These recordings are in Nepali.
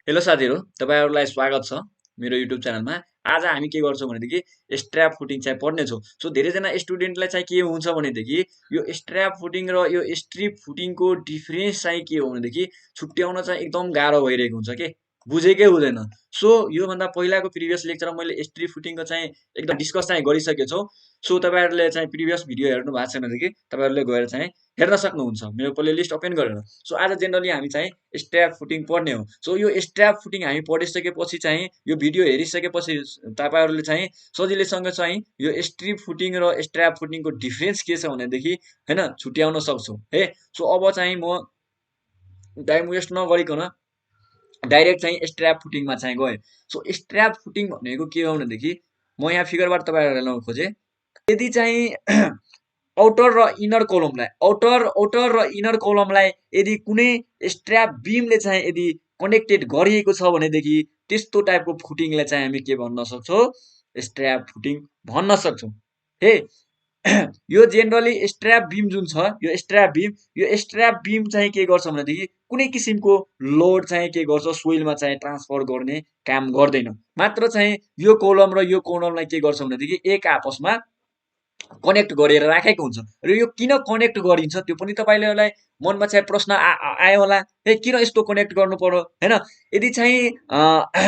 हेलो साथीहरू, तपाईँहरूलाई स्वागत छ मेरो युट्युब च्यानलमा। आज हामी के गर्छौँ भनेदेखि स्ट्र्याप फुटिङ चाहिँ पढ्नेछौँ। सो धेरैजना स्टुडेन्टलाई चाहिँ के हुन्छ भनेदेखि यो स्ट्र्याप फुटिङ र यो स्ट्रिप फुटिङको डिफ्रेन्स चाहिँ के हो भनेदेखि छुट्याउन चाहिँ एकदम गाह्रो भइरहेको हुन्छ के बुझेकै हुँदैन। सो योभन्दा पहिलाको प्रिभियस लेक्चरमा मैले स्ट्रिप फुटिङको चाहिँ एकदम डिस्कस चाहिँ गरिसकेको छु। सो तपाईँहरूले चाहिँ प्रिभियस भिडियो हेर्नु भएको छैन भनेदेखि तपाईँहरूले गएर चाहिँ हेर्न सक्नुहुन्छ मेरो प्ले लिस्ट ओपन गरेर। सो आज जेनरली हामी चाहिँ स्ट्र्याप फुटिङ पढ्ने हो। सो यो स्ट्र्याप फुटिङ हामी पढिसकेपछि चाहिँ यो भिडियो हेरिसकेपछि तपाईँहरूले चाहिँ सजिलैसँग चाहिँ यो स्ट्रिप फुटिङ र स्ट्र्याप फुटिङको डिफ्रेन्स के छ भनेदेखि होइन छुट्याउन सक्छौँ है। सो अब चाहिँ म टाइम वेस्ट नगरिकन डाइरेक्ट चाहिँ स्ट्र्याप फुटिङमा चाहिँ गएँ। सो स्ट्र्याप फुटिङ भनेको के हो भनेदेखि म यहाँ फिगरबाट तपाईँहरूलाई ल्याउन खोजेँ। यदि चाहिँ आउटर र इनर आउटर र इनर कलमलाई यदि कुनै स्ट्र्याप बिमले चाहिँ यदि कनेक्टेड गरिएको छ भनेदेखि त्यस्तो टाइपको फुटिङलाई चाहिँ हामी के भन्न सक्छौँ, स्ट्र्याप फुटिङ भन्न सक्छौँ हे। यो जेनरली स्ट्र्याप बिम जुन छ यो स्ट्र्याप बिम चाहिँ के गर्छ भनेदेखि कुनै किसिमको लोड चाहिँ के गर्छ सोइलमा चाहिँ ट्रान्सफर गर्ने काम गर्दैन। मात्र चाहिँ यो कोलम र यो कोलमलाई के गर्छ भनेदेखि एक आपसमा कनेक्ट गरेर राखेको हुन्छ। र यो किन कनेक्ट गरिन्छ त्यो पनि तपाईँलाई मनमा चाहिँ प्रश्न आयो होला, ए किन यस्तो कनेक्ट गर्नु पर्यो होइन। यदि चाहिँ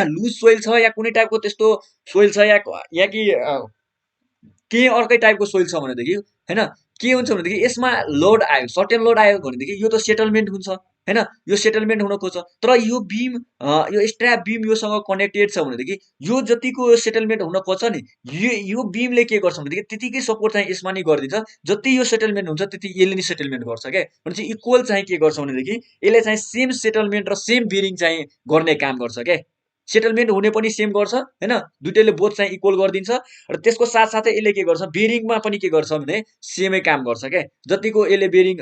लुज सोइल छ या कुनै टाइपको त्यस्तो सोइल छ या कि केही अर्कै टाइपको सोइल छ भनेदेखि होइन के हुन्छ भनेदेखि यसमा लोड आयो, सर्टेन लोड आयो भनेदेखि यो त सेटलमेन्ट हुन्छ होइन, यो सेटलमेन्ट हुन खोज्छ। तर यो बिम यो स्ट्र्याप बिम योसँग कनेक्टेड छ भनेदेखि यो जतिको सेटलमेन्ट हुन खोज्छ नि यो बिमले के गर्छ भनेदेखि त्यतिकै सपोर्ट चाहिँ यसमा नि गरिदिन्छ। जति यो सेटलमेन्ट हुन्छ त्यति यसले नि सेटलमेन्ट गर्छ क्या। भनेपछि इक्वल चाहिँ के गर्छ भनेदेखि यसले चाहिँ सेम सेटलमेन्ट र सेम बिरिङ चाहिँ गर्ने काम गर्छ क्या। सेटलमेन्ट हुने पनि सेम गर्छ होइन, दुइटैले बोथ चाहिँ इक्वल गरिदिन्छ। र त्यसको साथसाथै यसले के गर्छ बेरिङमा पनि के गर्छ भने सेमै काम गर्छ क्या। जतिको यसले बेरिङ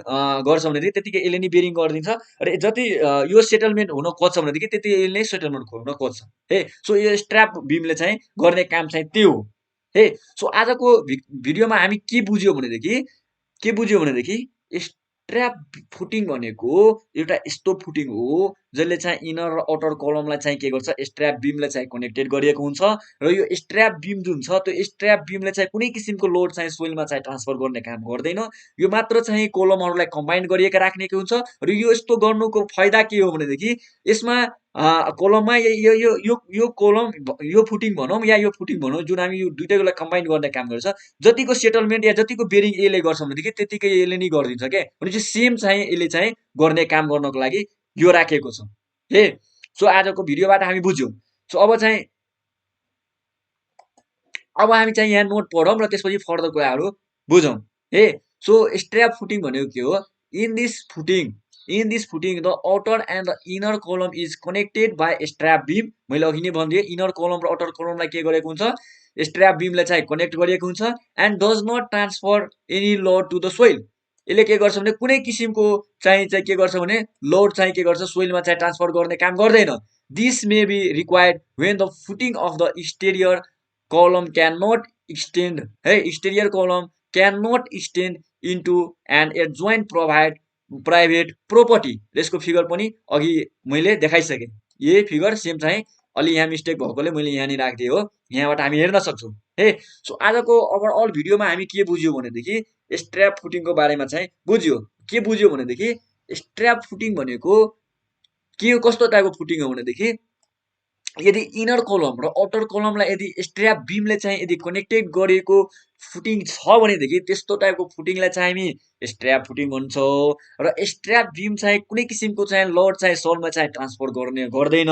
गर्छ भनेदेखि त्यतिकै यसले नि बेरिङ गरिदिन्छ। र जति यो सेटलमेन्ट हुन खोज्छ भनेदेखि त्यति यसले सेटलमेन्ट हुन खोज्छ हे। सो यो स्ट्र्याप बिमले चाहिँ गर्ने काम चाहिँ त्यो हो हे। सो आजको भिडियोमा हामी के बुझ्यो भनेदेखि स्ट्र्याप फुटिङ भनेको एउटा यस्तो फुटिङ हो जसले चाहिँ इनर र आउटर कलमलाई चाहिँ के गर्छ स्ट्र्याप बिमले चाहिँ कनेक्टेड गरिएको हुन्छ। र यो स्ट्र्याप बिम जुन छ त्यो स्ट्र्याप बिमले चाहिँ कुनै किसिमको लोड चाहिँ सोइलमा चाहिँ ट्रान्सफर गर्ने काम गर्दैन। यो मात्र चाहिँ कोलमहरूलाई कम्बाइन गरिएको राख्ने हुन्छ। र यो यस्तो गर्नुको फाइदा के हो भनेदेखि यसमा कोलममा यो कोलम यो फुटिङ भनौँ या यो फुटिङ भनौँ जुन हामी यो दुइटैलाई कम्बाइन गर्ने काम गर्छ, जतिको सेटलमेन्ट या जतिको बेरिङ यसले गर्छ भनेदेखि त्यतिकै यसले नि गरिदिन्छ क्या। भनेपछि सेम चाहिँ यसले चाहिँ गर्ने काम गर्नको लागि यो राखेको छ हे। सो आजको भिडियोबाट हामी बुझ्यौँ। सो अब हामी चाहिँ यहाँ नोट पढौँ र त्यसपछि फर्दर कुराहरू बुझौँ हे। सो स्ट्र्याप फुटिङ भनेको के हो? In this footing the outer and the inner कलम इज कनेक्टेड बाई स्ट्र्याप बिम। मैले अघि नै भनिदिएँ इनर कलम र आउटर कलमलाई के गरेको हुन्छ स्ट्र्याप बिमले चाहिँ कनेक्ट गरिएको हुन्छ। And does not transfer any load to the soil. यसले के गर्छ भने कुनै किसिमको चाहिँ के गर्छ भने लोड चाहिँ के गर्छ सोइलमा चाहिँ ट्रान्सफर गर्ने काम गर्दैन। This may be required when the footing of the exterior column cannot extend है, exterior column cannot extend into an adjoint private property. यसको फिगर पनि अघि मैले देखाइसकेँ। यही फिगर सेम चाहिँ अलि यहाँ मिस्टेक भएकोले मैले यहाँ नि राखिदिएँ हो, यहाँबाट हामी हेर्न सक्छौँ है। सो आजको ओभरअल भिडियोमा हामी के बुझ्यौँ भनेदेखि स्ट्र्याप फुटिङको बारेमा चाहिँ बुझ्यो। के बुझ्यो भनेदेखि स्ट्र्याप फुटिङ भनेको के कस्तो टाइपको फुटिङ हो भनेदेखि यदि इनर कलम र आउटर कलमलाई यदि स्ट्र्याप बिमले चाहिँ यदि कनेक्टेड गरिएको फुटिङ छ भनेदेखि त्यस्तो टाइपको फुटिङलाई चाहिँ हामी स्ट्र्याप फुटिङ भन्छौँ। र स्ट्र्याप बिम चाहिँ कुनै किसिमको चाहिँ लोड चाहिँ सोलमा चाहिँ ट्रान्सफर गर्दैन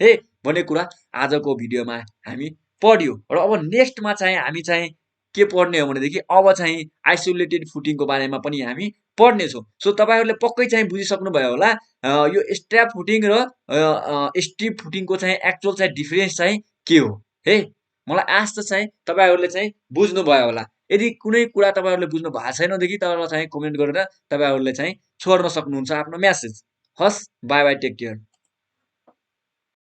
है भन्ने कुरा आजको भिडियोमा हामी पढ्यो। र अब नेक्स्टमा चाहिँ हामी चाहिँ के पढ्ने हो भनेदेखि अब चाहिँ आइसोलेटेड फुटिङको बारेमा पनि हामी पढ्नेछौँ। सो तपाईँहरूले पक्कै चाहिँ बुझिसक्नु भयो होला यो स्ट्र्याप फुटिङ र स्ट्रिप फुटिङको चाहिँ एक्चुअल चाहिँ डिफरेन्स चाहिँ के हो है। मलाई आशा चाहिँ तपाईँहरूले चाहिँ बुझ्नुभयो होला। यदि कुनै कुरा तपाईँहरूले बुझ्नु भएको छैनदेखि तपाईँलाई चाहिँ कमेन्ट गरेर तपाईँहरूले चाहिँ छोड्न सक्नुहुन्छ आफ्नो म्यासेज। हस्, बाई बाई, टेक केयर।